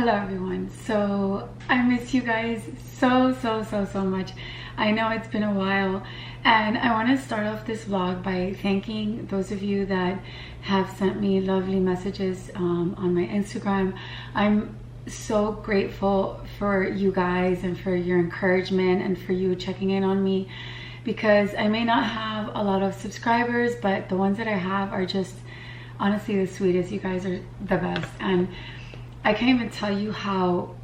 Hello everyone. So I miss you guys so much. I know it's been a while, and I want to start off this vlog by thanking those of you that have sent me lovely messages on my Instagram. I'm so grateful for you guys and for your encouragement and for you checking in on me, because I may not have a lot of subscribers, but the ones that I have are just honestly the sweetest. You guys are the best, and I can't even tell you how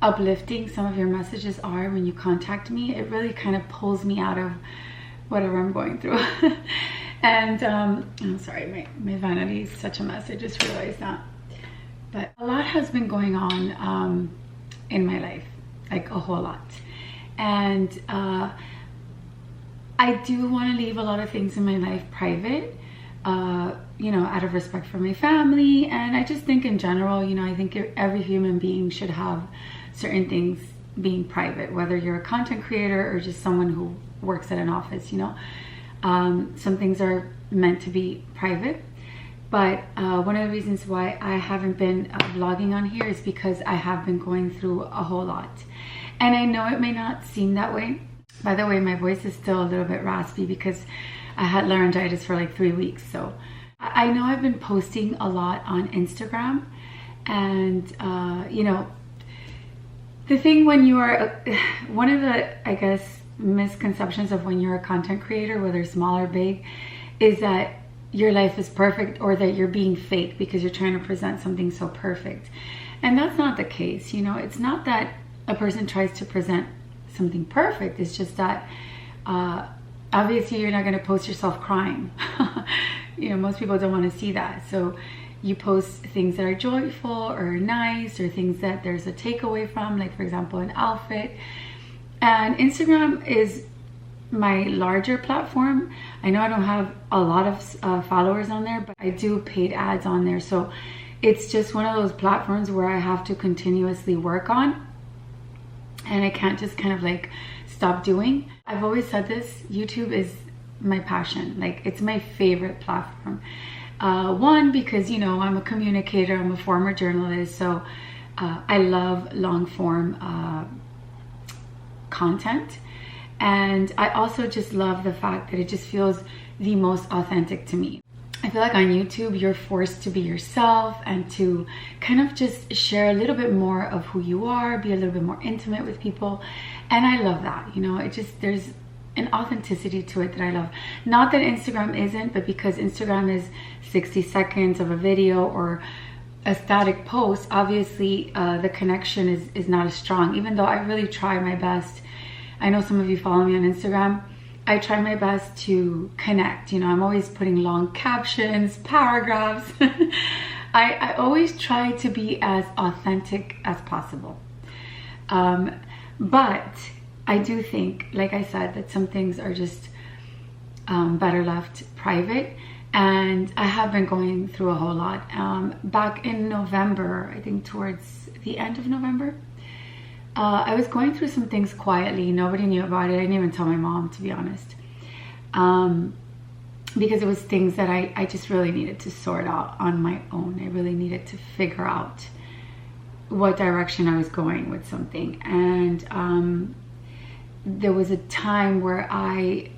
uplifting some of your messages are when you contact me. It really kind of pulls me out of whatever I'm going through. And I'm sorry, my vanity is such a mess. I just realized that. But a lot has been going on in my life, like a whole lot. And I do want to leave a lot of things in my life private, you know, out of respect for my family. And I just think in general, you know, I think every human being should have certain things being private, whether you're a content creator or just someone who works at an office, you know. Some things are meant to be private. But one of the reasons why I haven't been vlogging on here is because I have been going through a whole lot. And I know it may not seem that way. By the way, my voice is still a little bit raspy because I had laryngitis for like 3 weeks. So I know I've been posting a lot on Instagram. And, you know, the thing when you are, one of the, I guess, misconceptions of when you're a content creator, whether small or big, is that your life is perfect or that you're being fake because you're trying to present something so perfect. And that's not the case. You know, it's not that a person tries to present something perfect. It's just that obviously you're not going to post yourself crying. You know, most people don't want to see that. So you post things that are joyful or nice, or things that there's a takeaway from, like for example an outfit. And Instagram is my larger platform. I know I don't have a lot of followers on there, but I do paid ads on there. So it's just one of those platforms where I have to continuously work on, and I can't just kind of like stop doing. I've always said this, YouTube is my passion. Like, it's my favorite platform. One, because, you know, I'm a communicator, I'm a former journalist, so I love long form content. And I also just love the fact that it just feels the most authentic to me. I feel like on YouTube, you're forced to be yourself and to kind of just share a little bit more of who you are, be a little bit more intimate with people. And I love that, you know, it just, there's an authenticity to it that I love. Not that Instagram isn't, but because Instagram is 60 seconds of a video or a static post, obviously the connection is not as strong, even though I really try my best. I know some of you follow me on Instagram. I try my best to connect. You know, I'm always putting long captions, paragraphs. I always try to be as authentic as possible. But I do think, like I said, that some things are just better left private. And I have been going through a whole lot. Back in November, I think towards the end of November, I was going through some things quietly. Nobody knew about it. I didn't even tell my mom, to be honest. Because it was things that I just really needed to sort out on my own. I really needed to figure out what direction I was going with something. And there was a time where I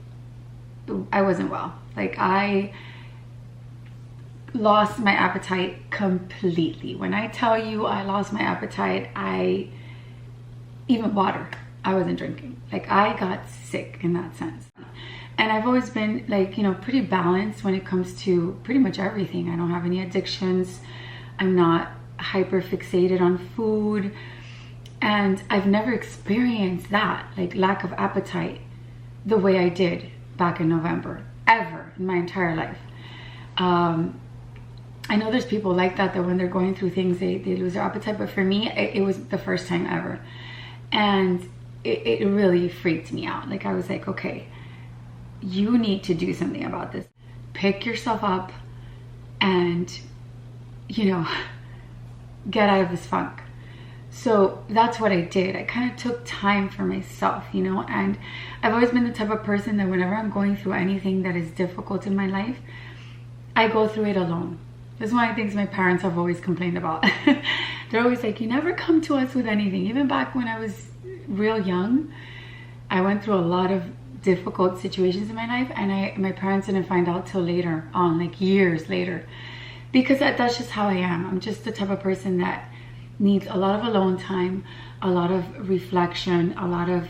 wasn't well. Like, I lost my appetite completely. When I tell you I lost my appetite, even water, I wasn't drinking. Like, I got sick in that sense. And I've always been, like, you know, pretty balanced when it comes to pretty much everything. I don't have any addictions. I'm not hyper fixated on food. And I've never experienced that, like lack of appetite, the way I did back in November, ever in my entire life. I know there's people like that when they're going through things, they lose their appetite. But for me, it was the first time ever. And it really freaked me out. Like, I was like, okay, you need to do something about this. Pick yourself up and, you know, get out of this funk. So that's what I did. I kind of took time for myself, you know, and I've always been the type of person that whenever I'm going through anything that is difficult in my life, I go through it alone. That's one of the things my parents have always complained about. They're always like, you never come to us with anything. Even back when I was real young, I went through a lot of difficult situations in my life, and my parents didn't find out till later on, like years later, because that's just how I am. I'm just the type of person that needs a lot of alone time, a lot of reflection, a lot of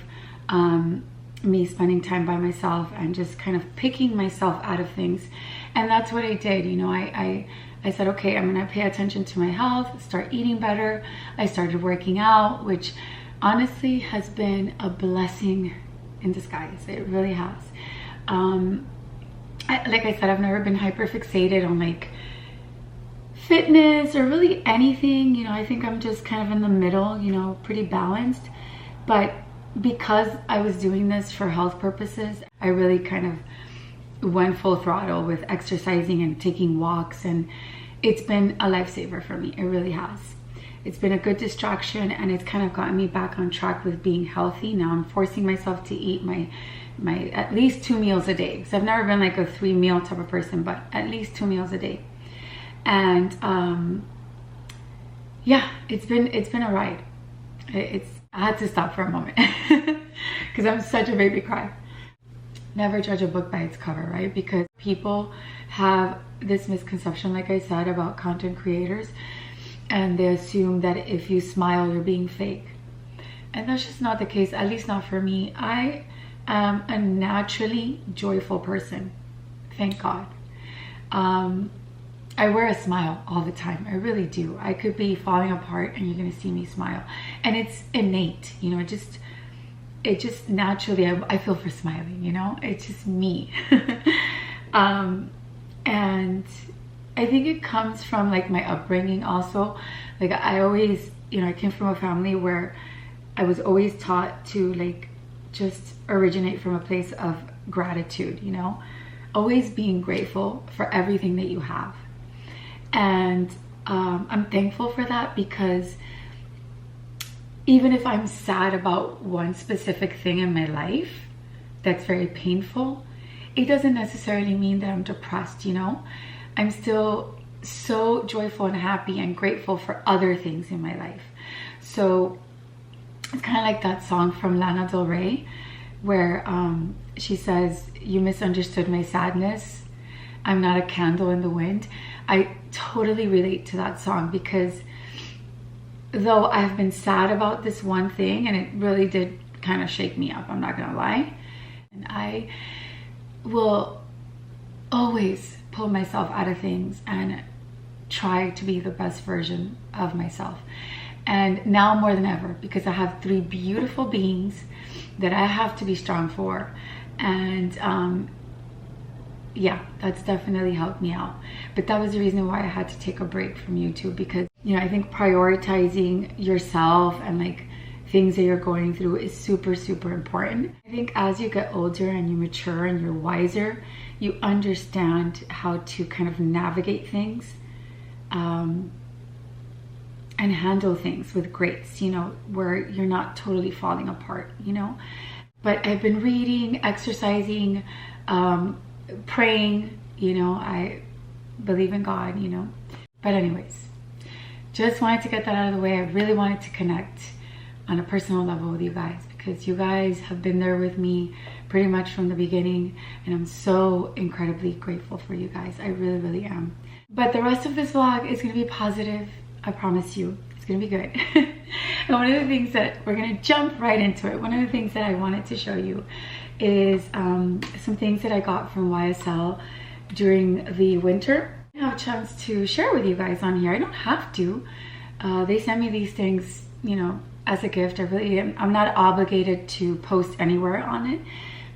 me spending time by myself and just kind of picking myself out of things. And that's what I did. You know, I said, okay, I'm gonna pay attention to my health, start eating better. I started working out, which honestly has been a blessing in disguise. It really has. Like I said, I've never been hyper fixated on like fitness or really anything. You know, I think I'm just kind of in the middle, you know, pretty balanced. But because I was doing this for health purposes, I really kind of went full throttle with exercising and taking walks, and it's been a lifesaver for me. It really has. It's been a good distraction, and it's kind of gotten me back on track with being healthy. Now I'm forcing myself to eat my at least 2 meals a day. So I've never been like a 3-meal type of person, but at least 2 meals a day. And yeah, it's been a ride. I had to stop for a moment because I'm such a baby cry. Never judge a book by its cover, right? Because people have this misconception, like I said, about content creators, and they assume that if you smile, you're being fake. And that's just not the case, at least not for me. I am a naturally joyful person, thank God. I wear a smile all the time. I really do. I could be falling apart and you're gonna see me smile. And it's innate, you know, it just naturally, I feel for smiling, you know? It's just me. And I think it comes from like my upbringing also. Like I always, you know, I came from a family where I was always taught to like just originate from a place of gratitude, you know? Always being grateful for everything that you have. And I'm thankful for that, because even if I'm sad about one specific thing in my life that's very painful, it doesn't necessarily mean that I'm depressed, you know? I'm still so joyful and happy and grateful for other things in my life. So it's kind of like that song from Lana Del Rey where she says, "You misunderstood my sadness. I'm not a candle in the wind." I totally relate to that song, because though I've been sad about this one thing, and it really did kind of shake me up, I'm not gonna lie, and I will always pull myself out of things and try to be the best version of myself. And now more than ever, because I have 3 beautiful beings that I have to be strong for, and yeah, that's definitely helped me out. But that was the reason why I had to take a break from YouTube, because, you know, I think prioritizing yourself and like things that you're going through is super, super important. I think as you get older and you mature and you're wiser, you understand how to kind of navigate things and handle things with grace, you know, where you're not totally falling apart, you know. But I've been reading, exercising, praying, you know, I believe in God, you know. But anyways, just wanted to get that out of the way. I really wanted to connect on a personal level with you guys, because you guys have been there with me pretty much from the beginning, and I'm so incredibly grateful for you guys. I really, really am. But the rest of this vlog is going to be positive. I promise you, it's going to be good. And one of the things that we're going to jump right into it, one of the things that I wanted to show you is some things that I got from YSL during the winter. I have a chance to share with you guys on here. I don't have to. They send me these things, you know, as a gift. I'm not obligated to post anywhere on it,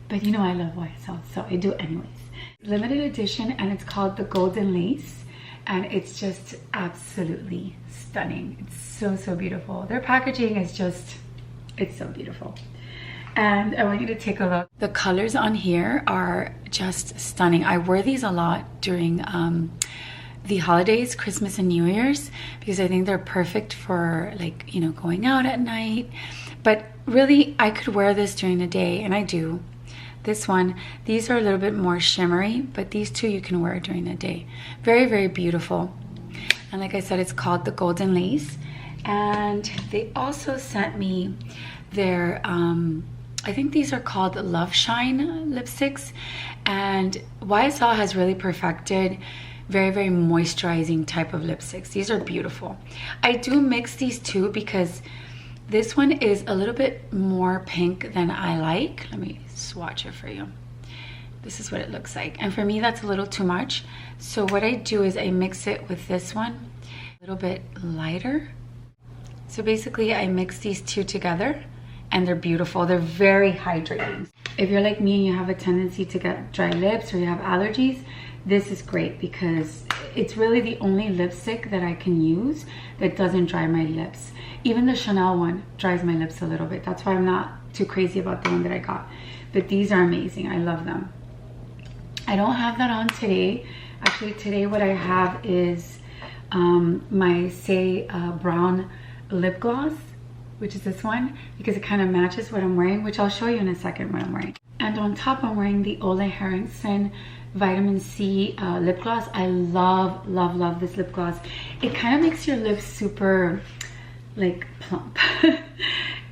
but you know I love YSL, so I do anyways. Limited edition, and it's called the Golden Lace, and it's just absolutely stunning. It's so, so beautiful. Their packaging is just, it's so beautiful. And I want you to take a look. The colors on here are just stunning. I wear these a lot during the holidays, Christmas and New Year's, because I think they're perfect for, like, you know, going out at night. But really, I could wear this during the day, and I do. This one, these are a little bit more shimmery, but these two you can wear during the day. Very, very beautiful. And like I said, it's called the Golden Lace. And they also sent me their, I think these are called Love Shine lipsticks. And YSL has really perfected very, very moisturizing type of lipsticks. These are beautiful. I do mix these two because this one is a little bit more pink than I like. Let me swatch it for you. This is what it looks like. And for me, that's a little too much. So what I do is I mix it with this one, a little bit lighter. So basically I mix these two together and they're beautiful. They're very hydrating. If you're like me and you have a tendency to get dry lips or you have allergies, this is great because it's really the only lipstick that I can use that doesn't dry my lips. Even the Chanel one dries my lips a little bit. That's why I'm not too crazy about the one that I got. But these are amazing. I love them. I don't have that on today. Actually, today what I have is my Say Brown lip gloss, which is this one, because it kind of matches what I'm wearing, which I'll show you in a second what I'm wearing. And on top, I'm wearing the Ole Henriksen Vitamin C lip gloss. I love, love, love this lip gloss. It kind of makes your lips super, like, plump.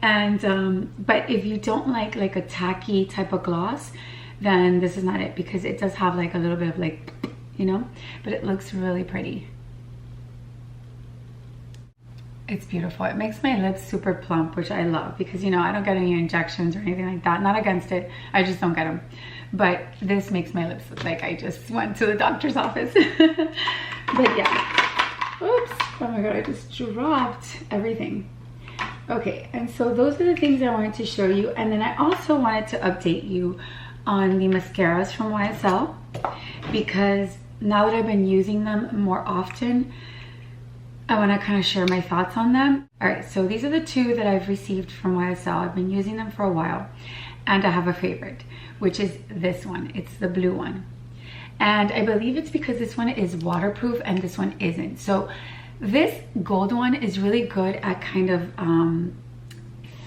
And, but if you don't like a tacky type of gloss, then this is not it, because it does have like a little bit of like, you know, but it looks really pretty. It's beautiful. It makes my lips super plump, which I love because, you know, I don't get any injections or anything like that. Not against it. I just don't get them. But this makes my lips look like I just went to the doctor's office. But yeah. Oops. Oh my God, I just dropped everything. Okay, and so those are the things I wanted to show you. And then I also wanted to update you on the mascaras from YSL, because now that I've been using them more often, I want to kind of share my thoughts on them. All right, so these are the two that I've received from YSL. I've been using them for a while, and I have a favorite, which is this one. It's the blue one. And I believe it's because this one is waterproof and this one isn't. So this gold one is really good at kind of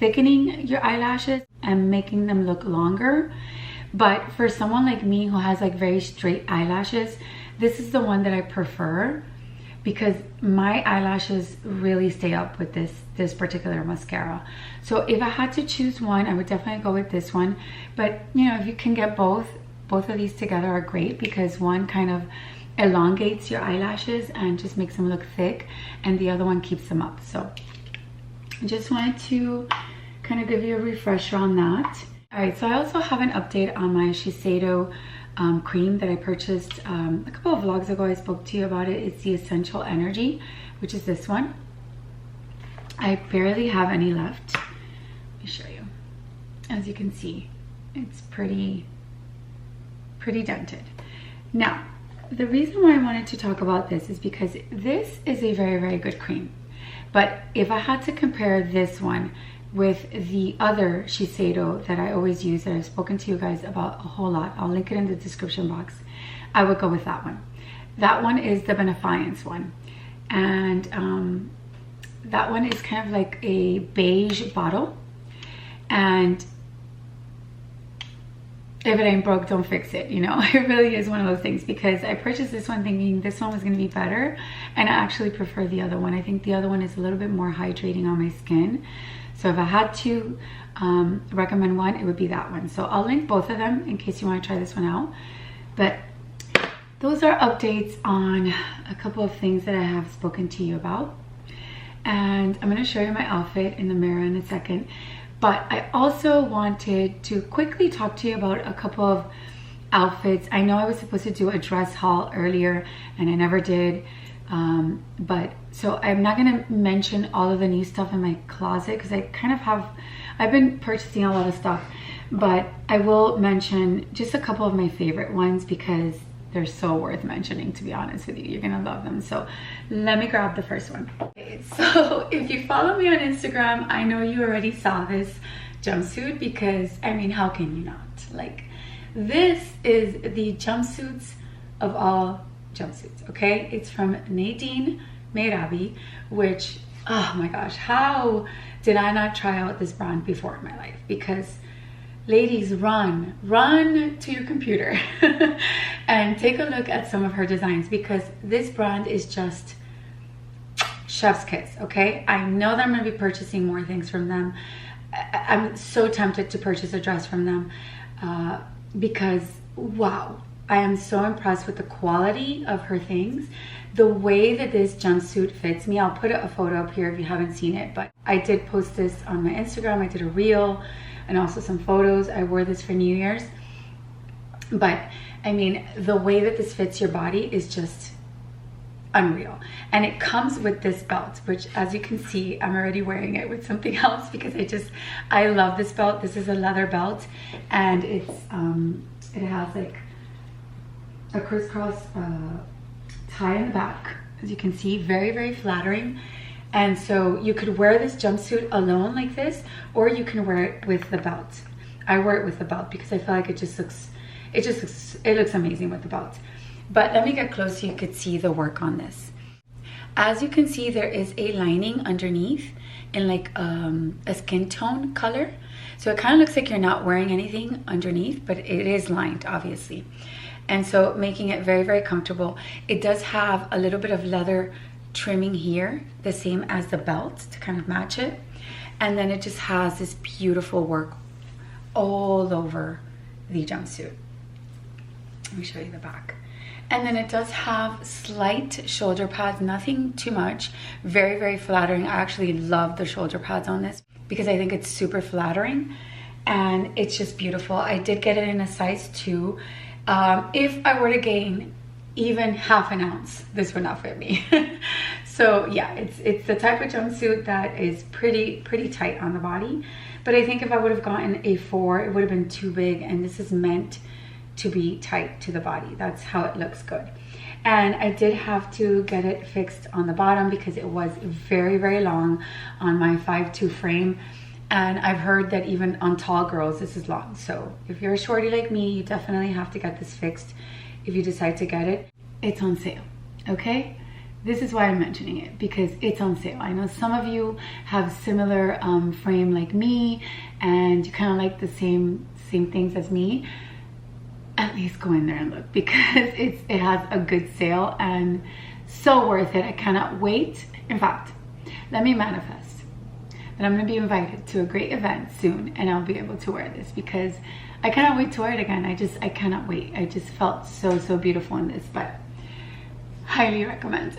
thickening your eyelashes and making them look longer. But for someone like me who has like very straight eyelashes, this is the one that I prefer, because my eyelashes really stay up with this particular mascara. So if I had to choose one, I would definitely go with this one. But you know, if you can get both of these together are great, because one kind of elongates your eyelashes and just makes them look thick, and the other one keeps them up. So I just wanted to kind of give you a refresher on that. All right, so I also have an update on my Shiseido cream that I purchased a couple of vlogs ago. I spoke to you about it. It's the Essential Energy, which is this one. I barely have any left. Let me show you. As you can see, it's pretty dented. Now, the reason why I wanted to talk about this is because this is a very, very good cream. But if I had to compare this one with the other Shiseido that I always use, that I've spoken to you guys about a whole lot, I'll link it in the description box, I would go with that one. That one is the Benefiance one. And that one is kind of like a beige bottle. And if it ain't broke, don't fix it, you know. It really is one of those things, because I purchased this one thinking this one was going to be better, and I actually prefer the other one. I think the other one is a little bit more hydrating on my skin. So if I had to recommend one, it would be that one. So I'll link both of them in case you want to try this one out. But those are updates on a couple of things that I have spoken to you about. And I'm going to show you my outfit in the mirror in a second. But I also wanted to quickly talk to you about a couple of outfits. I know I was supposed to do a dress haul earlier and I never did. But so I'm not going to mention all of the new stuff in my closet, because I kind of have, I've been purchasing a lot of stuff, but I will mention just a couple of my favorite ones because they're so worth mentioning, to be honest with you. You're gonna love them. So let me grab the first one. Okay, so if you follow me on Instagram, I know you already saw this jumpsuit, because I mean, how can you not? Like, this is the jumpsuits of all jumpsuits, okay? It's from Nadine Meirabi, which, oh my gosh, how did I not try out this brand before in my life? Because ladies, run to your computer and take a look at some of her designs, because this brand is just chef's kiss, okay? I know that I'm gonna be purchasing more things from them. I'm so tempted to purchase a dress from them because, wow, I am so impressed with the quality of her things. The way that this jumpsuit fits me, I'll put a photo up here if you haven't seen it, but I did post this on my Instagram. I did a reel and also some photos. I wore this for New Year's. But I mean, the way that this fits your body is just unreal. And it comes with this belt, which, as you can see, I'm already wearing it with something else because I love this belt. This is a leather belt, and it has like a crisscross tie in the back, as you can see, very, very flattering. And so you could wear this jumpsuit alone like this, or you can wear it with the belt. I wear it with the belt because I feel like it looks amazing with the belt. But let me get close so you could see the work on this. As you can see, there is a lining underneath in like a skin tone color. So it kind of looks like you're not wearing anything underneath, but it is lined, obviously. And so making it very, very comfortable. It does have a little bit of leather trimming here, the same as the belt to kind of match it. And then it just has this beautiful work all over the jumpsuit. Let me show you the back. And then it does have slight shoulder pads, nothing too much. Very, very flattering. I actually love the shoulder pads on this because I think it's super flattering and it's just beautiful. I did get it in a size 2. If I were to gain even half an ounce, this would not fit me. So yeah, it's the type of jumpsuit that is pretty tight on the body. But I think if I would have gotten a 4, it would have been too big, and this is meant to be tight to the body. That's how it looks good. And I did have to get it fixed on the bottom because it was very, very long on my 5'2" frame. And I've heard that even on tall girls, this is long. So if you're a shorty like me, you definitely have to get this fixed if you decide to get it. It's on sale, okay? This is why I'm mentioning it, because it's on sale. I know some of you have similar frame like me, and you kind of like the same things as me. At least go in there and look, because it has a good sale and so worth it. I cannot wait. In fact, let me manifest that I'm going to be invited to a great event soon, and I'll be able to wear this because I cannot wait to wear it again. I cannot wait. I just felt so beautiful in this, but highly recommend.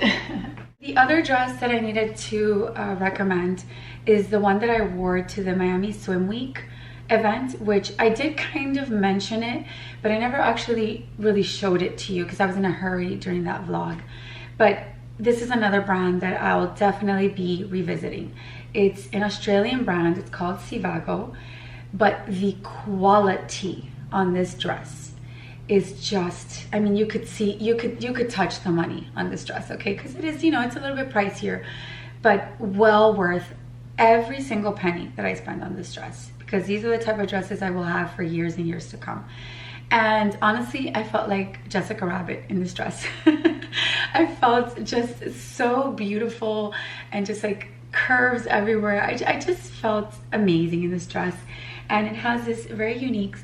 The other dress that I needed to recommend is the one that I wore to the Miami Swim Week event, which I did kind of mention it, but I never actually really showed it to you because I was in a hurry during that vlog. But this is another brand that I'll definitely be revisiting. It's an Australian brand. It's called Sivago, but the quality on this dress is just, I mean, you could see, you could touch the money on this dress, okay? Because it is, you know, it's a little bit pricier, but well worth every single penny that I spend on this dress, because these are the type of dresses I will have for years and years to come. And honestly, I felt like Jessica Rabbit in this dress. I felt just so beautiful and just like curves everywhere. I just felt amazing in this dress. And it has this very unique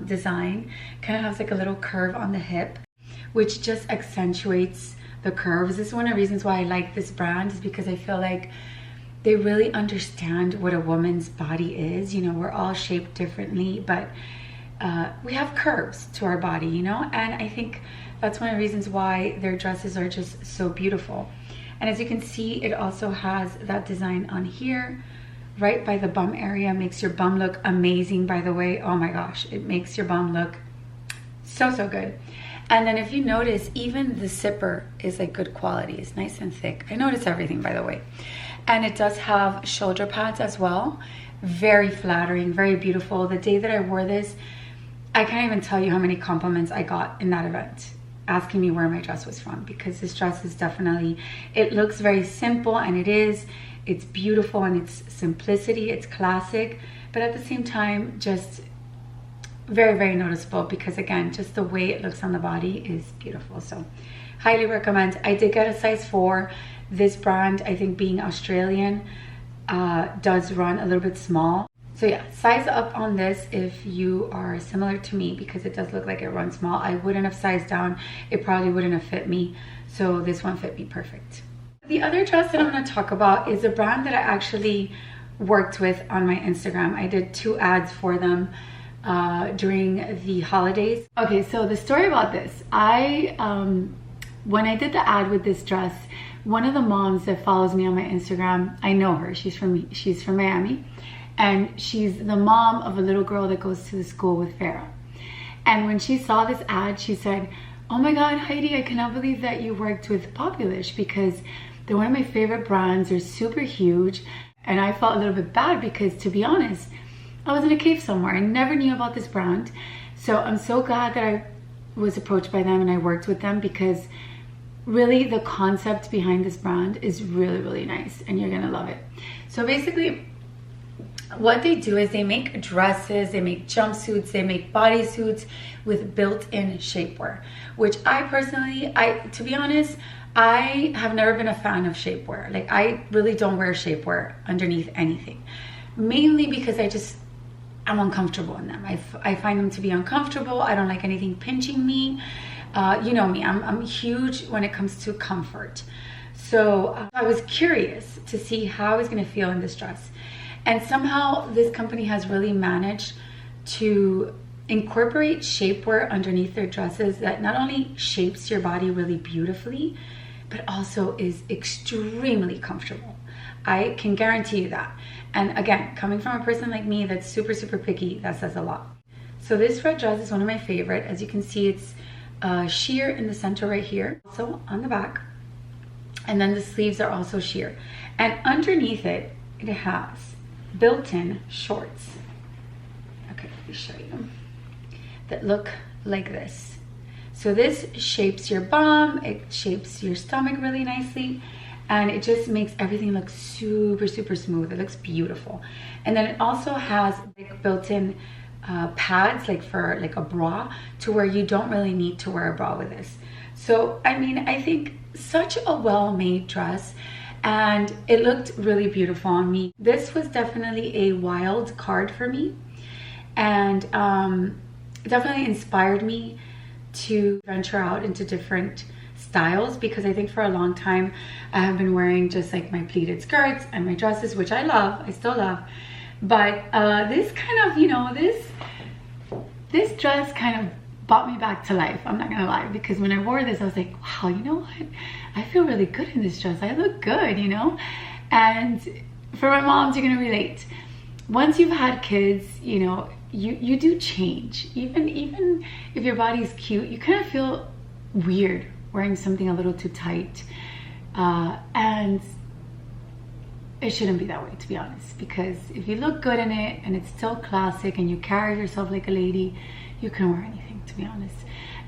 design. Kind of has like a little curve on the hip, which just accentuates the curves. This is one of the reasons why I like this brand, is because I feel like they really understand what a woman's body is. You know, we're all shaped differently, but we have curves to our body, you know? And I think that's one of the reasons why their dresses are just so beautiful. And as you can see, it also has that design on here, right by the bum area. Makes your bum look amazing, by the way. Oh my gosh, it makes your bum look so good. And then if you notice, even the zipper is like good quality. It's nice and thick. I notice everything, by the way. And it does have shoulder pads as well. Very flattering, very beautiful. The day that I wore this, I can't even tell you how many compliments I got in that event, asking me where my dress was from, because this dress is definitely, it looks very simple, and it is. It's beautiful in its simplicity, it's classic, but at the same time, just very noticeable, because again, just the way it looks on the body is beautiful. So highly recommend. I did get a size 4. This brand, I think being Australian, does run a little bit small. So yeah, size up on this if you are similar to me, because it does look like it runs small. I wouldn't have sized down. It probably wouldn't have fit me. So this one fit me perfect. The other dress that I'm going to talk about is a brand that I actually worked with on my Instagram. I did 2 ads for them during the holidays. Okay, so the story about this, when I did the ad with this dress, one of the moms that follows me on my Instagram, I know her, she's from Miami, and she's the mom of a little girl that goes to the school with Farah. And when she saw this ad, she said, "Oh my God, Heidi, I cannot believe that you worked with Populish because they're one of my favorite brands. They're super huge." And I felt a little bit bad because, to be honest, I was in a cave somewhere. I never knew about this brand. So I'm so glad that I was approached by them and I worked with them, because really the concept behind this brand is really, really nice and you're gonna love it. So basically, what they do is they make dresses, they make jumpsuits, they make bodysuits with built-in shapewear, which I personally, to be honest, I have never been a fan of shapewear. Like, I really don't wear shapewear underneath anything, mainly because I'm uncomfortable in them. I find them to be uncomfortable. I don't like anything pinching me. You know me, I'm huge when it comes to comfort. So I was curious to see how I was gonna feel in this dress. And somehow this company has really managed to incorporate shapewear underneath their dresses that not only shapes your body really beautifully, but also is extremely comfortable. I can guarantee you that. And again, coming from a person like me that's super, super picky, that says a lot. So this red dress is one of my favorite. As you can see, it's sheer in the center right here, also on the back. And then the sleeves are also sheer. And underneath it, it has built-in shorts. Okay, let me show you. That look like this. So this shapes your bum, it shapes your stomach really nicely, and it just makes everything look super, super smooth. It looks beautiful. And then it also has like built-in pads, like for like a bra, to where you don't really need to wear a bra with this. So I mean, I think such a well-made dress, and it looked really beautiful on me. This was definitely a wild card for me, and it definitely inspired me to venture out into different styles, because I think for a long time I have been wearing just like my pleated skirts and my dresses, which I love, I still love. But this kind of, you know, this dress kind of brought me back to life. I'm not gonna lie, because when I wore this, I was like, wow, you know what? I feel really good in this dress. I look good, you know? And for my moms, you're gonna relate. Once you've had kids, you know, you do change. Even if your body's cute, you kind of feel weird wearing something a little too tight. And it shouldn't be that way, to be honest, because if you look good in it and it's still classic and you carry yourself like a lady, you can wear anything, to be honest.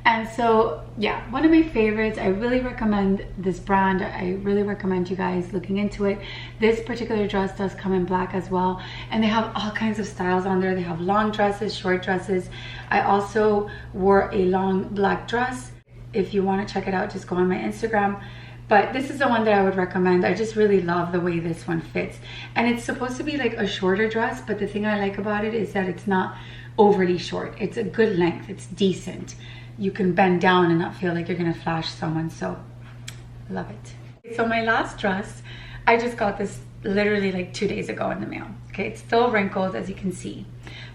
And so yeah, one of my favorites. I really recommend this brand. I really recommend you guys looking into it. This particular dress does come in black as well, and they have all kinds of styles on there. They have long dresses, short dresses. I also wore a long black dress. If you want to check it out, just go on my Instagram. But this is the one that I would recommend. I just really love the way this one fits. And it's supposed to be like a shorter dress, but the thing I like about it is that it's not overly short. It's a good length, it's decent. You can bend down and not feel like you're gonna flash someone, so I love it. So my last dress, I just got this literally like 2 days ago in the mail. Okay, it's still wrinkled, as you can see.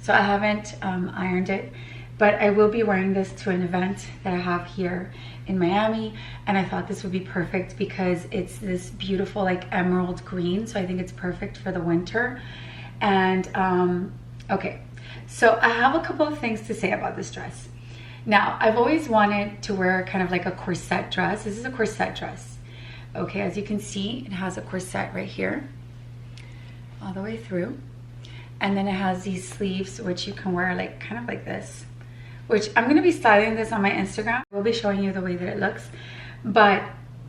So I haven't ironed it, but I will be wearing this to an event that I have here in Miami, and I thought this would be perfect because it's this beautiful like emerald green, so I think it's perfect for the winter. And okay, so I have a couple of things to say about this dress. Now, I've always wanted to wear kind of like a corset dress. This is a corset dress. Okay, as you can see, it has a corset right here, all the way through. And then it has these sleeves, which you can wear like kind of like this, which I'm gonna be styling this on my Instagram. We'll be showing you the way that it looks. But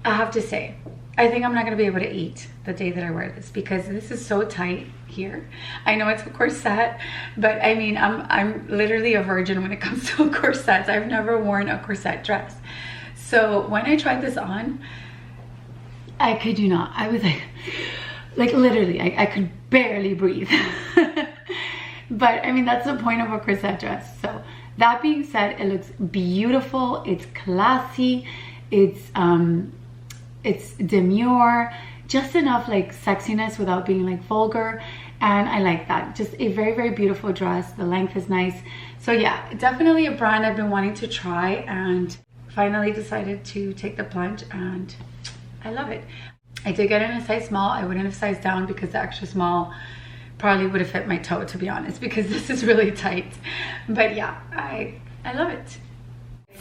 I have to say, I think I'm not gonna be able to eat the day that I wear this, because this is so tight here. I know it's a corset, but I mean, I'm literally a virgin when it comes to corsets. I've never worn a corset dress. So when I tried this on, I kid you not, I was like literally, I could barely breathe. But I mean, that's the point of a corset dress. So that being said, it looks beautiful, it's classy, it's it's demure, just enough like sexiness without being like vulgar, and I like that. Just a very, very beautiful dress. The length is nice. So yeah, definitely a brand I've been wanting to try, and finally decided to take the plunge, and I love it. I did get it in a size small. I wouldn't have sized down because the extra small probably would have fit my toe, to be honest, because this is really tight. But yeah, I love it.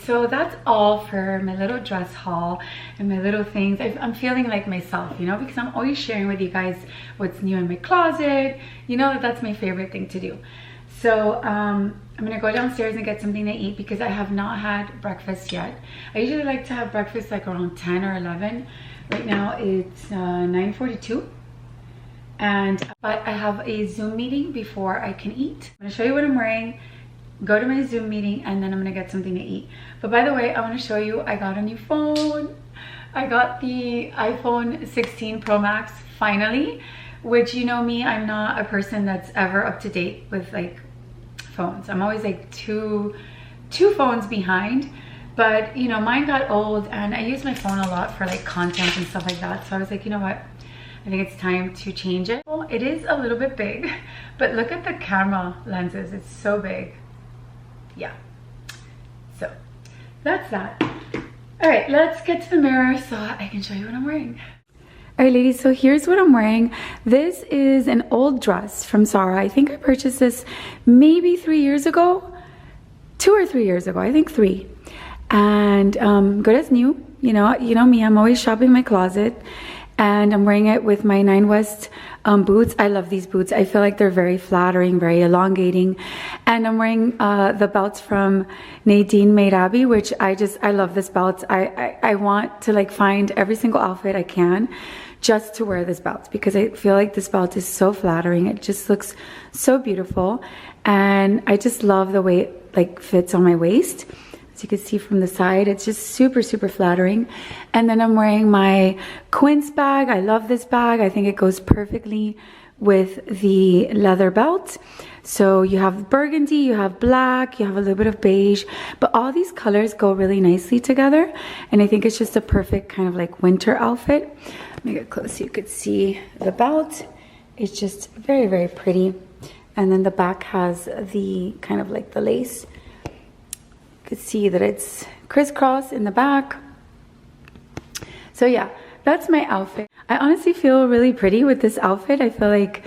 So that's all for my little dress haul and my little things. I'm feeling like myself, you know, because I'm always sharing with you guys what's new in my closet. You know that that's my favorite thing to do. So I'm gonna go downstairs and get something to eat because I have not had breakfast yet. I usually like to have breakfast like around 10 or 11. Right now it's 9:42. But I have a Zoom meeting before I can eat. I'm gonna show you what I'm wearing, go to my Zoom meeting, and then I'm gonna get something to eat. But by the way, I wanna show you, I got a new phone. I got the iPhone 16 Pro Max finally, which, you know me, I'm not a person that's ever up to date with like phones. I'm always like two phones behind. But you know, mine got old and I use my phone a lot for like content and stuff like that. So I was like, you know what? I think it's time to change it. Well, it is a little bit big, but look at the camera lenses. It's so big. Yeah. So that's that. All right, let's get to the mirror so I can show you what I'm wearing. All right, ladies, so here's what I'm wearing. This is an old dress from Zara. I think I purchased this maybe 3 years ago. 2 or 3 years ago, I think 3. And good as new. You know me, I'm always shopping my closet. And I'm wearing it with my 9 West boots. I love these boots. I feel like they're very flattering, very elongating. And I'm wearing the belts from Nadine Made Abby, which I love this belt. I want to like find every single outfit I can just to wear this belt because I feel like this belt is so flattering. It just looks so beautiful. And I just love the way it like fits on my waist. You can see from the side, it's just super, super flattering. And then I'm wearing my Quince bag. I love this bag. I think it goes perfectly with the leather belt. So you have burgundy, you have black, you have a little bit of beige, but all these colors go really nicely together. And I think it's just a perfect kind of like winter outfit. Let me get close so you could see the belt. It's just very, very pretty. And then the back has the kind of like the lace. You can see that it's crisscross in the back. So yeah, that's my outfit. I honestly feel really pretty with this outfit. I feel like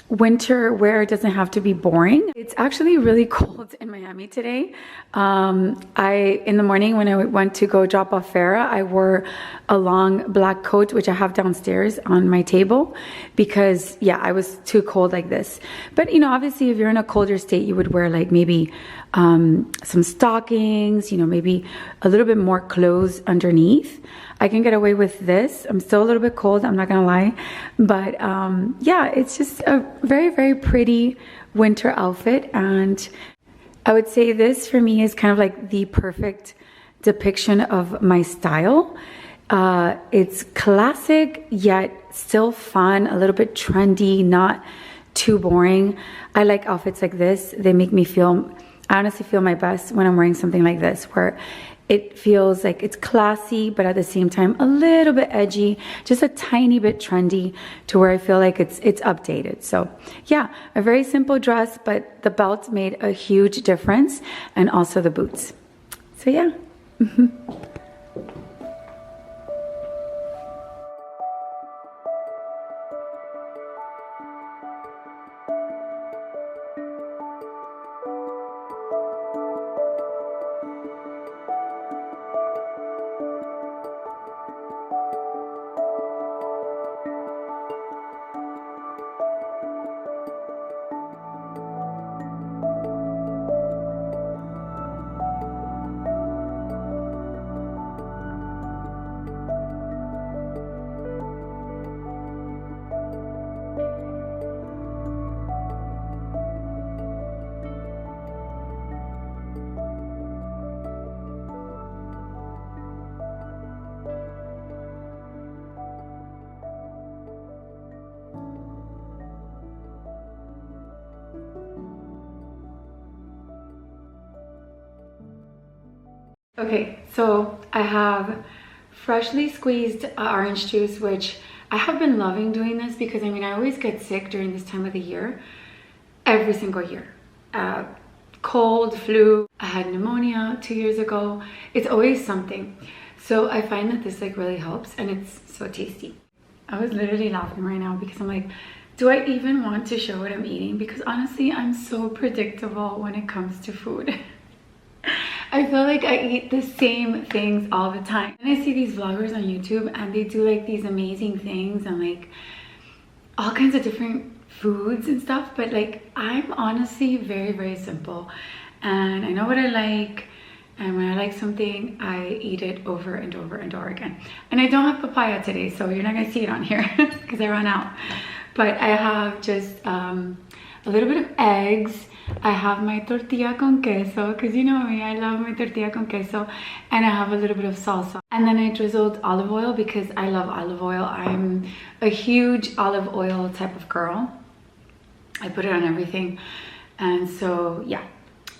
winter wear doesn't have to be boring. It's actually really cold in Miami today. In the morning when I went to go drop off Farah, I wore a long black coat, which I have downstairs on my table because yeah, I was too cold like this. But you know, obviously if you're in a colder state, you would wear like maybe some stockings, you know, maybe a little bit more clothes underneath. I can get away with this. I'm still a little bit cold, I'm not gonna lie. But yeah, it's just a very, very pretty winter outfit. And I would say this for me is kind of like the perfect depiction of my style. It's classic, yet still fun, a little bit trendy, not too boring. I like outfits like this. They make me feel, I honestly feel my best when I'm wearing something like this, where it feels like it's classy, but at the same time, a little bit edgy, just a tiny bit trendy to where I feel like it's updated. So yeah, a very simple dress, but the belt made a huge difference, and also the boots. So yeah. Okay, so I have freshly squeezed orange juice, which I have been loving doing this because I mean, I always get sick during this time of the year, every single year. Cold, flu, I had pneumonia 2 years ago. It's always something. So I find that this like really helps, and it's so tasty. I was literally laughing right now because I'm like, do I even want to show what I'm eating? Because honestly, I'm so predictable when it comes to food. I feel like I eat the same things all the time. And I see these vloggers on YouTube and they do like these amazing things and like all kinds of different foods and stuff, but like I'm honestly very, very simple, and I know what I like, and when I like something, I eat it over and over and over again. And I don't have papaya today, so you're not gonna see it on here because I ran out. But I have just a little bit of eggs. I have my tortilla con queso, because you know me, I love my tortilla con queso. And I have a little bit of salsa. And then I drizzled olive oil because I love olive oil. I'm a huge olive oil type of girl. I put it on everything. And so yeah,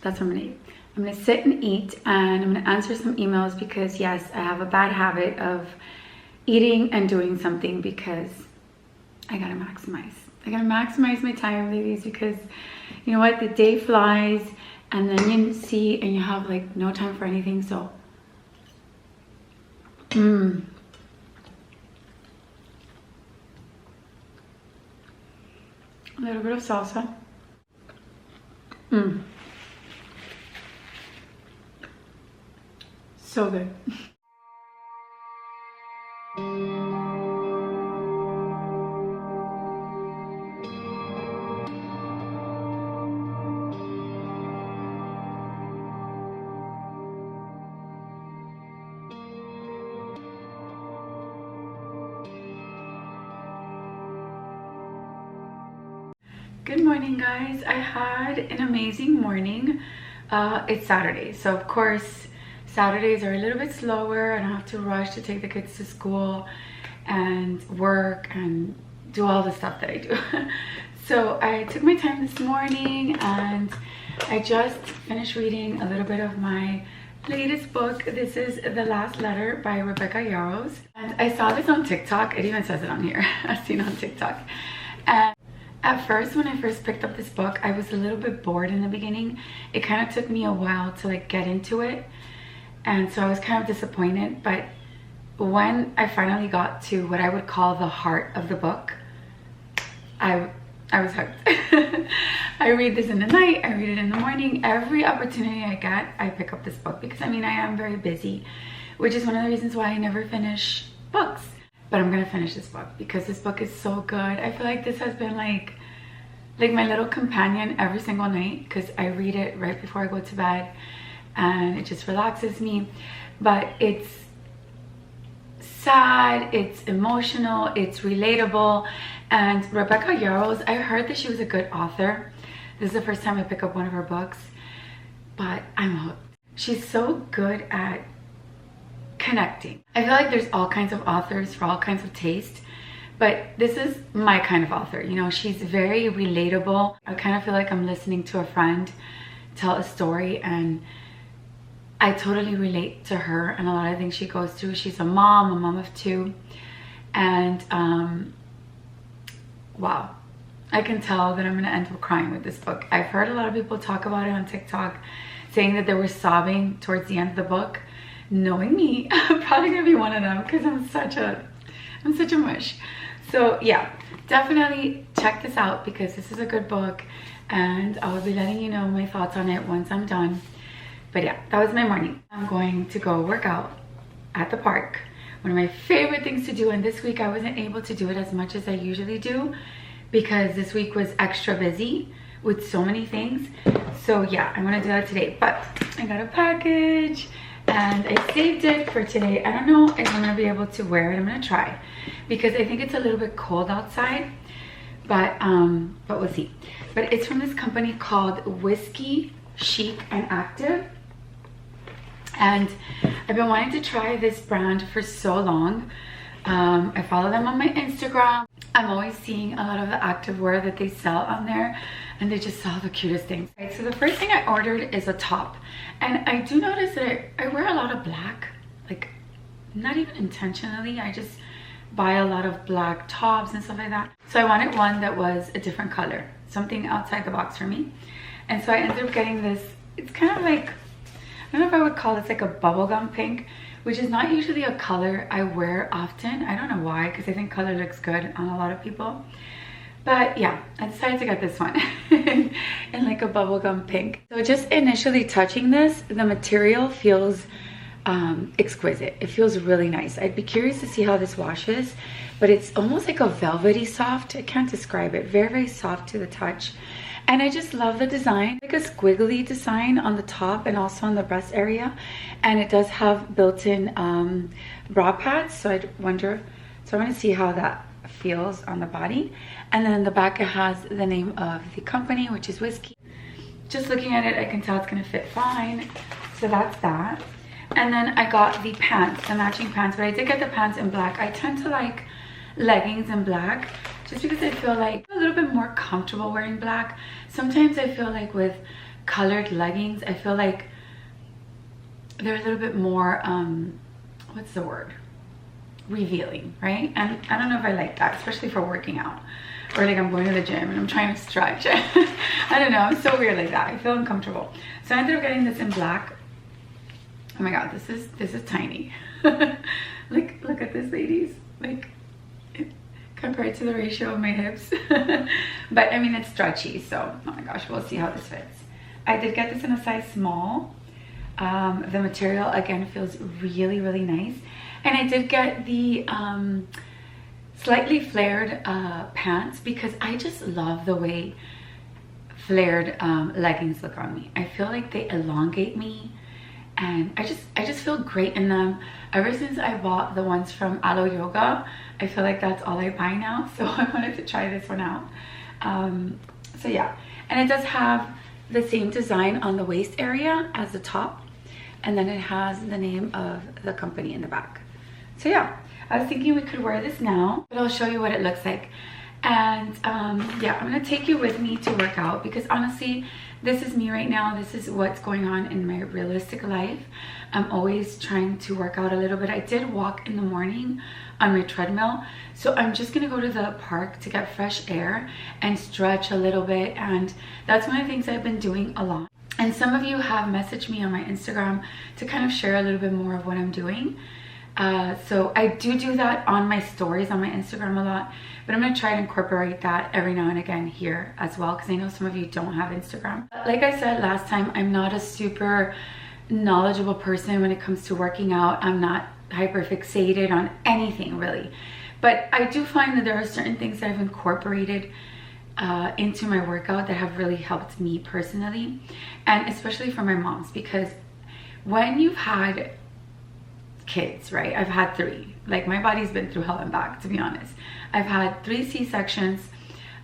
that's what I'm gonna eat. I'm gonna sit and eat, and I'm gonna answer some emails because yes, I have a bad habit of eating and doing something because I gotta maximize. I gotta maximize my time, ladies, because you know what? The day flies and then you see and you have like no time for anything. So, a little bit of salsa. So good. Good morning, guys. I had an amazing morning. It's Saturday, so of course Saturdays are a little bit slower. I don't have to rush to take the kids to school and work and do all the stuff that I do. So I took my time this morning and I just finished reading a little bit of my latest book. This is The Last Letter by Rebecca Yarros. And I saw this on TikTok. It even says it on here. I've seen it on TikTok. And at first, when I first picked up this book, I was a little bit bored in the beginning. It kind of took me a while to like get into it. And so I was kind of disappointed. But when I finally got to what I would call the heart of the book, I was hooked. I read this in the night, I read it in the morning. Every opportunity I get, I pick up this book because I mean, I am very busy, which is one of the reasons why I never finish books. But I'm gonna finish this book because this book is so good. I feel like this has been like my little companion every single night because I read it right before I go to bed and it just relaxes me. But it's sad, it's emotional, it's relatable. And Rebecca Yarros, I heard that she was a good author. This is the first time I pick up one of her books, but I'm hooked. She's so good at connecting. I feel like there's all kinds of authors for all kinds of taste, but this is my kind of author. You know, she's very relatable. I kind of feel like I'm listening to a friend tell a story, and I totally relate to her and a lot of things she goes through. She's a mom of two, and wow, I can tell that I'm gonna end up crying with this book. I've heard a lot of people talk about it on TikTok, saying that they were sobbing towards the end of the book. Knowing me, I'm probably gonna be one of them because I'm such a mush. So yeah, definitely check this out because this is a good book, and I will be letting you know my thoughts on it once I'm done. But yeah, that was my morning. I'm going to go work out at the park. One of my favorite things to do, and this week I wasn't able to do it as much as I usually do because this week was extra busy with so many things. So yeah, I'm gonna do that today. But I got a package and I saved it for today. I don't know if I'm gonna be able to wear it. I'm gonna try because I think it's a little bit cold outside, but we'll see. But it's from this company called Whiskey Chic and Active, and I've been wanting to try this brand for so long. I follow them on my Instagram. I'm always seeing a lot of the activewear that they sell on there, and they just sell the cutest things. Right, so the first thing I ordered is a top, and I do notice that I wear a lot of black, like not even intentionally, I just buy a lot of black tops and stuff like that. So I wanted one that was a different color, something outside the box for me. And so I ended up getting this. It's kind of like, I don't know if I would call this like a bubblegum pink, which is not usually a color I wear often. I don't know why, because I think color looks good on a lot of people. But yeah, I decided to get this one in like a bubblegum pink. So just initially touching this, the material feels exquisite. It feels really nice. I'd be curious to see how this washes, but it's almost like a velvety soft. I can't describe it. Very, very soft to the touch. And I just love the design, like a squiggly design on the top and also on the breast area. And it does have built-in bra pads. So I want to see how that feels on the body. And then in the back, it has the name of the company, which is Whiskey. Just looking at it, I can tell it's gonna fit fine. So that's that. And then I got the pants, the matching pants, but I did get the pants in black. I tend to like leggings in black just because I feel like I'm a little bit more comfortable wearing black. Sometimes I feel like with colored leggings, I feel like they're a little bit more, what's the word? Revealing, right? And I don't know if I like that, especially for working out. Or like I'm going to the gym and I'm trying to stretch. I don't know, I'm so weird like that. I feel uncomfortable. So I ended up getting this in black. Oh my god, this is tiny. Like, look at this, ladies. Like, compared to the ratio of my hips. But I mean, it's stretchy, so oh my gosh, we'll see how this fits. I did get this in a size small. The material again feels really, really nice. And I did get the slightly flared pants because I just love the way flared leggings look on me. I feel like they elongate me. And I just feel great in them. Ever since I bought the ones from Alo Yoga, I feel like that's all I buy now. So I wanted to try this one out. So yeah, and it does have the same design on the waist area as the top. And then it has the name of the company in the back. So yeah, I was thinking we could wear this now, but I'll show you what it looks like. And yeah, I'm gonna take you with me to work out because honestly, this is me right now. This is what's going on in my realistic life. I'm always trying to work out a little bit. I did walk in the morning on my treadmill. So I'm just gonna go to the park to get fresh air and stretch a little bit. And that's one of the things I've been doing a lot. And some of you have messaged me on my Instagram to kind of share a little bit more of what I'm doing. So I do that on my stories on my Instagram a lot, but I'm gonna try to incorporate that every now and again here as well, because I know some of you don't have Instagram. Like I said last time, I'm not a super knowledgeable person when it comes to working out. I'm not hyper fixated on anything really, but I do find that there are certain things that I've incorporated into my workout that have really helped me personally, and especially for my moms, because when you've had kids, right? I've had 3. Like, my body's been through hell and back, to be honest. I've had 3 C-sections.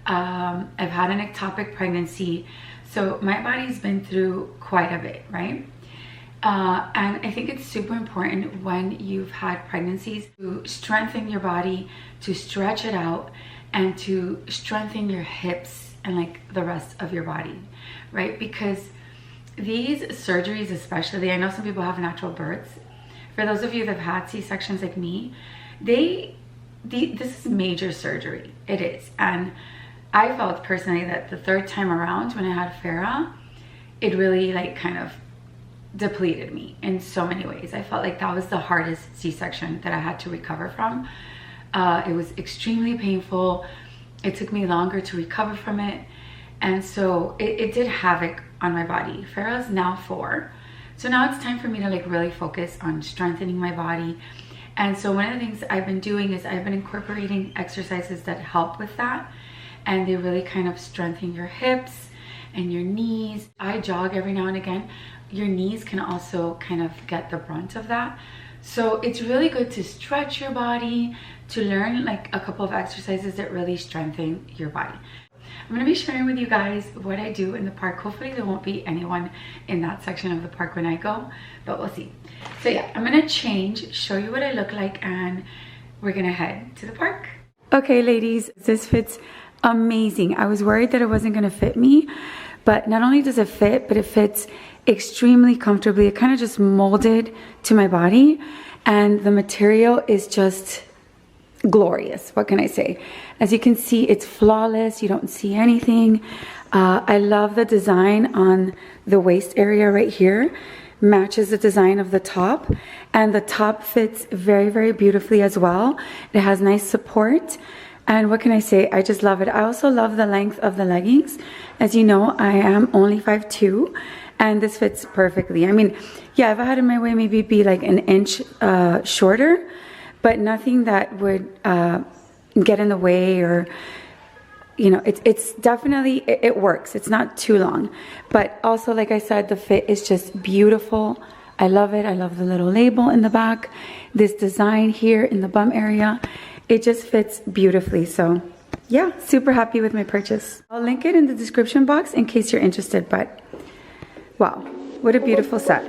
I've had an ectopic pregnancy. So my body's been through quite a bit, right? And I think it's super important when you've had pregnancies to strengthen your body, to stretch it out, and to strengthen your hips and like the rest of your body, right? Because these surgeries, especially, I know some people have natural births. For those of you that have had C-sections like me, this is major surgery. It is. And I felt personally that the 3rd time around when I had Farah, it really like kind of depleted me in so many ways. I felt like that was the hardest C-section that I had to recover from. It was extremely painful. It took me longer to recover from it. And so it did havoc on my body. Farah's now 4. So now it's time for me to like really focus on strengthening my body. And so one of the things I've been doing is I've been incorporating exercises that help with that. And they really kind of strengthen your hips and your knees. I jog every now and again. Your knees can also kind of get the brunt of that. So it's really good to stretch your body, to learn like a couple of exercises that really strengthen your body. I'm gonna be sharing with you guys what I do in the park. Hopefully there won't be anyone in that section of the park when I go, but we'll see. So yeah, I'm gonna change, show you what I look like, and we're gonna head to the park. Okay, ladies, this fits amazing. I was worried that it wasn't gonna fit me, but not only does it fit, but it fits extremely comfortably. It kind of just molded to my body. and the material is just glorious. What can I say? As you can see, it's flawless. You don't see anything. I love the design on the waist area right here. Matches the design of the top, and the top fits very, very beautifully as well. It has nice support, and what can I say? I just love it. I also love the length of the leggings. As you know, I am only 5'2", and this fits perfectly. I mean, yeah, if I had it my way, maybe it'd be like an inch shorter, but nothing that would get in the way, or you know, it's definitely, it works. It's not too long, but also, like I said, the fit is just beautiful. I love it. I love the little label in the back, this design here in the bum area. It just fits beautifully. So yeah, super happy with my purchase. I'll link it in the description box in case you're interested, but wow, what a beautiful set.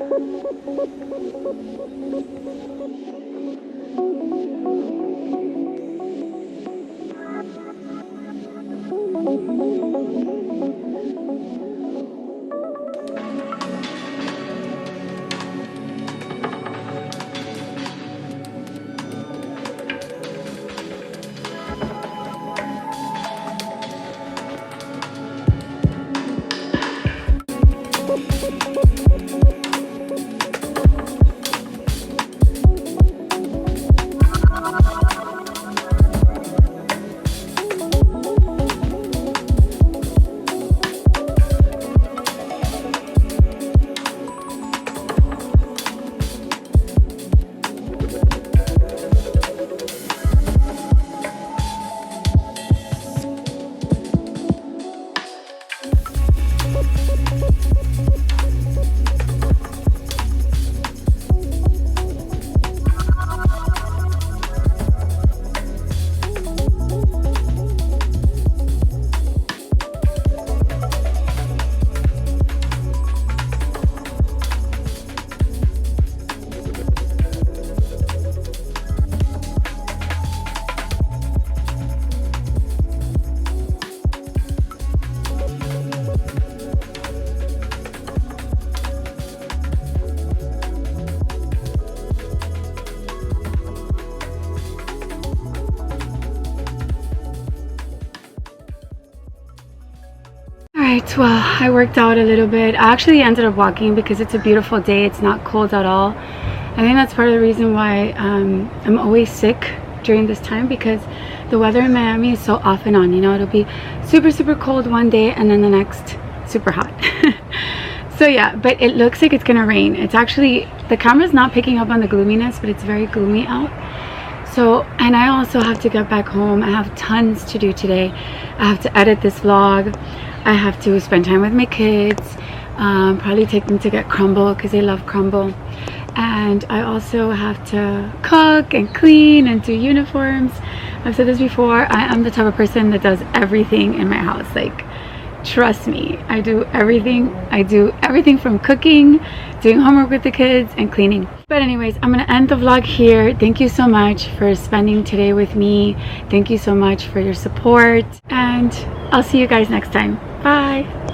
Alright, well, I worked out a little bit. I actually ended up walking because it's a beautiful day. It's not cold at all. I think that's part of the reason why I'm always sick during this time, because the weather in Miami is so off and on. You know, it'll be super, super cold one day and then the next super hot. So yeah, but it looks like it's gonna rain. It's actually, the camera's not picking up on the gloominess, but it's very gloomy out. So, and I also have to get back home. I have tons to do today. I have to edit this vlog. I have to spend time with my kids, probably take them to get crumble because they love crumble. And I also have to cook and clean and do uniforms. I've said this before, I am the type of person that does everything in my house. Like, trust me, I do everything. I do everything from cooking, doing homework with the kids, and cleaning. But anyways, I'm gonna end the vlog here. Thank you so much for spending today with me. Thank you so much for your support, and I'll see you guys next time. Bye.